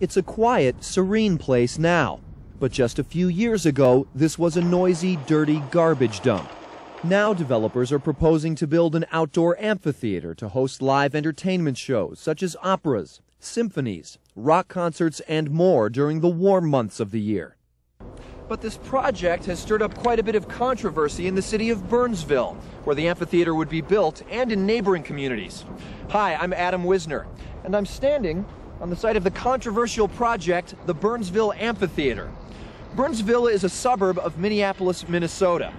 It's a quiet, serene place now. But just a few years ago, this was a noisy, dirty garbage dump. Now developers are proposing to build an outdoor amphitheater to host live entertainment shows such as operas, symphonies, rock concerts, and more during the warm months of the year. But this project has stirred up quite a bit of controversy in the city of Burnsville, where the amphitheater would be built, and in neighboring communities. Hi, I'm Adam Wisner, and I'm standing on the site of the controversial project, the Burnsville Amphitheater. Burnsville is a suburb of Minneapolis, Minnesota,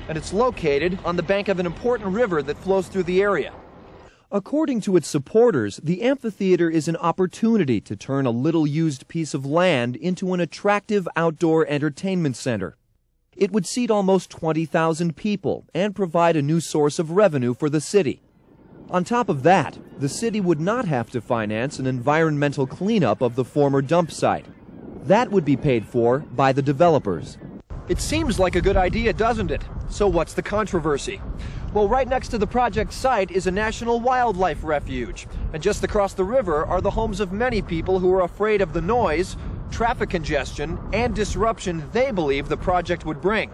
and it's located on the bank of an important river that flows through the area. According to its supporters, the amphitheater is an opportunity to turn a little-used piece of land into an attractive outdoor entertainment center. It would seat almost 20,000 people and provide a new source of revenue for the city. On top of that, the city would not have to finance an environmental cleanup of the former dump site. That would be paid for by the developers. It seems like a good idea, doesn't it? So what's the controversy? Well, right next to the project site is a national wildlife refuge. And just across the river are the homes of many people who are afraid of the noise, traffic congestion, and disruption they believe the project would bring.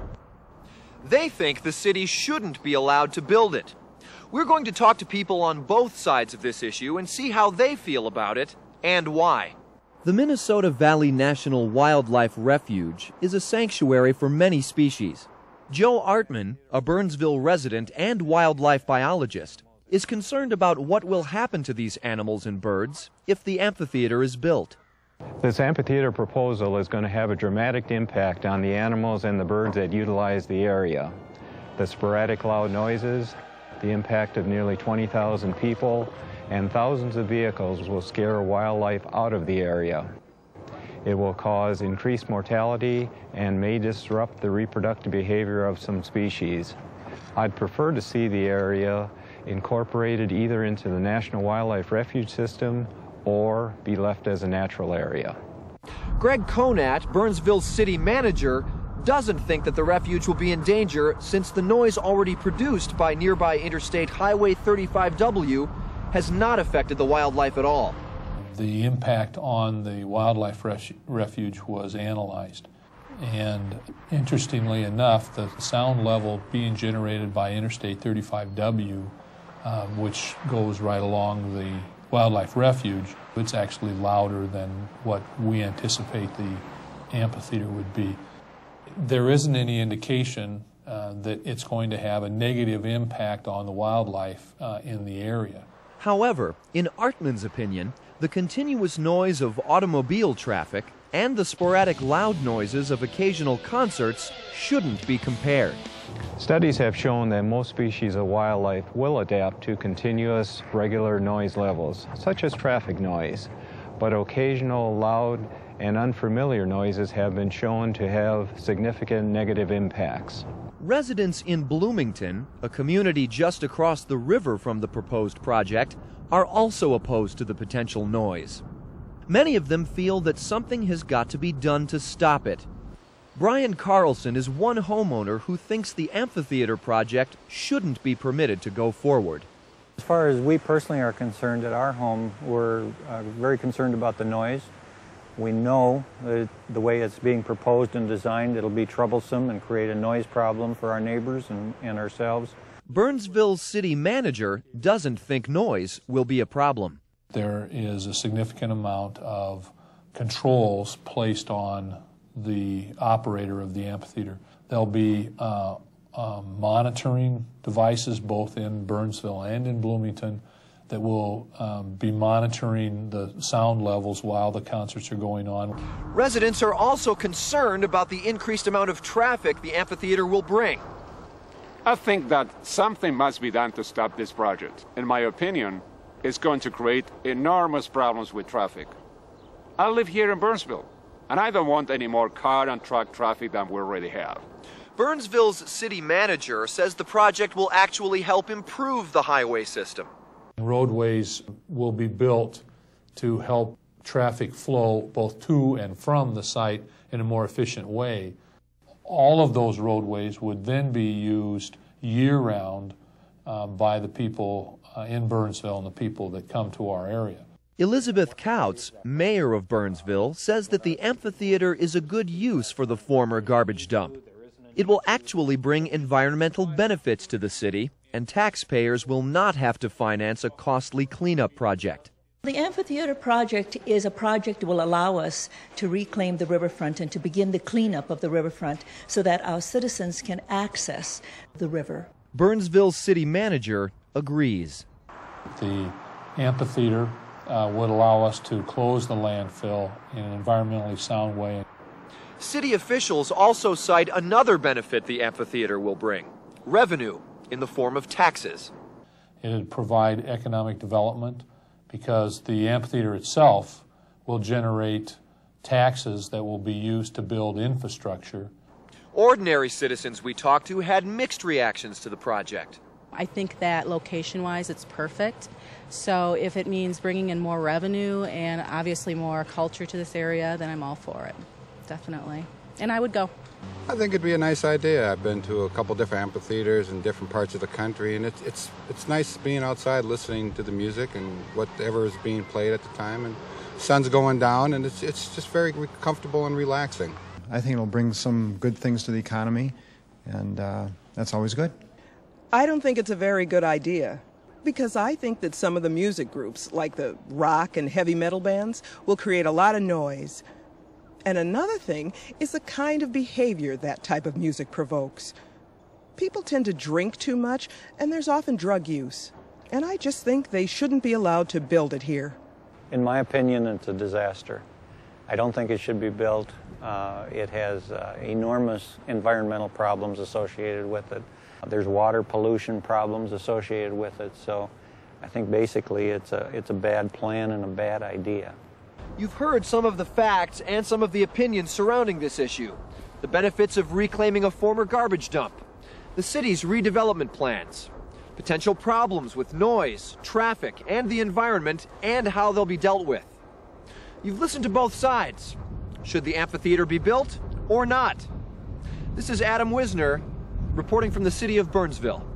They think the city shouldn't be allowed to build it. We're going to talk to people on both sides of this issue and see how they feel about it and why. The Minnesota Valley National Wildlife Refuge is a sanctuary for many species. Joe Artman, a Burnsville resident and wildlife biologist, is concerned about what will happen to these animals and birds if the amphitheater is built. This amphitheater proposal is going to have a dramatic impact on the animals and the birds that utilize the area. The sporadic loud noises, the impact of nearly 20,000 people, and thousands of vehicles will scare wildlife out of the area. It will cause increased mortality and may disrupt the reproductive behavior of some species. I'd prefer to see the area incorporated either into the National Wildlife Refuge System or be left as a natural area. Greg Conat, Burnsville's city manager, doesn't think that the refuge will be in danger since the noise already produced by nearby Interstate Highway 35W has not affected the wildlife at all. The impact on the wildlife refuge was analyzed. And interestingly enough, the sound level being generated by Interstate 35W, which goes right along the wildlife refuge, it's actually louder than what we anticipate the amphitheater would be. There isn't any indication that it's going to have a negative impact on the wildlife in the area. However, in Artman's opinion, the continuous noise of automobile traffic and the sporadic loud noises of occasional concerts shouldn't be compared. Studies have shown that most species of wildlife will adapt to continuous, regular noise levels, such as traffic noise, but occasional loud and unfamiliar noises have been shown to have significant negative impacts. Residents in Bloomington, a community just across the river from the proposed project, are also opposed to the potential noise. Many of them feel that something has got to be done to stop it. Brian Carlson is one homeowner who thinks the amphitheater project shouldn't be permitted to go forward. As far as we personally are concerned at our home, we're very concerned about the noise. We know that the way it's being proposed and designed, it'll be troublesome and create a noise problem for our neighbors and ourselves. Burnsville's city manager doesn't think noise will be a problem. There is a significant amount of controls placed on the operator of the amphitheater. There'll be monitoring devices both in Burnsville and in Bloomington that will be monitoring the sound levels while the concerts are going on. Residents are also concerned about the increased amount of traffic the amphitheater will bring. I think that something must be done to stop this project. In my opinion, it's going to create enormous problems with traffic. I live here in Burnsville, and I don't want any more car and truck traffic than we already have. Burnsville's city manager says the project will actually help improve the highway system. Roadways will be built to help traffic flow both to and from the site in a more efficient way. All of those roadways would then be used year-round by the people in Burnsville and the people that come to our area. Elizabeth Couts, mayor of Burnsville, says that the amphitheater is a good use for the former garbage dump. It will actually bring environmental benefits to the city, and taxpayers will not have to finance a costly cleanup project. The amphitheater project is a project that will allow us to reclaim the riverfront and to begin the cleanup of the riverfront so that our citizens can access the river. Burnsville's city manager agrees. The amphitheater would allow us to close the landfill in an environmentally sound way. City officials also cite another benefit the amphitheater will bring: revenue in the form of taxes. It would provide economic development because the amphitheater itself will generate taxes that will be used to build infrastructure. Ordinary citizens we talked to had mixed reactions to the project. I think that location-wise it's perfect. So if it means bringing in more revenue and obviously more culture to this area, then I'm all for it, definitely. And I would go. I think it'd be a nice idea. I've been to a couple different amphitheaters in different parts of the country, and it's nice being outside listening to the music and whatever is being played at the time. And the sun's going down, and it's just very comfortable and relaxing. I think it'll bring some good things to the economy, and that's always good. I don't think it's a very good idea, because I think that some of the music groups, like the rock and heavy metal bands, will create a lot of noise. And another thing is the kind of behavior that type of music provokes. People tend to drink too much, and there's often drug use. And I just think they shouldn't be allowed to build it here. In my opinion, it's a disaster. I don't think it should be built. It has enormous environmental problems associated with it. There's water pollution problems associated with it. So I think basically it's a bad plan and a bad idea. You've heard some of the facts and some of the opinions surrounding this issue. The benefits of reclaiming a former garbage dump, the city's redevelopment plans, potential problems with noise, traffic, and the environment, and how they'll be dealt with. You've listened to both sides. Should the amphitheater be built or not? This is Adam Wisner, reporting from the city of Burnsville.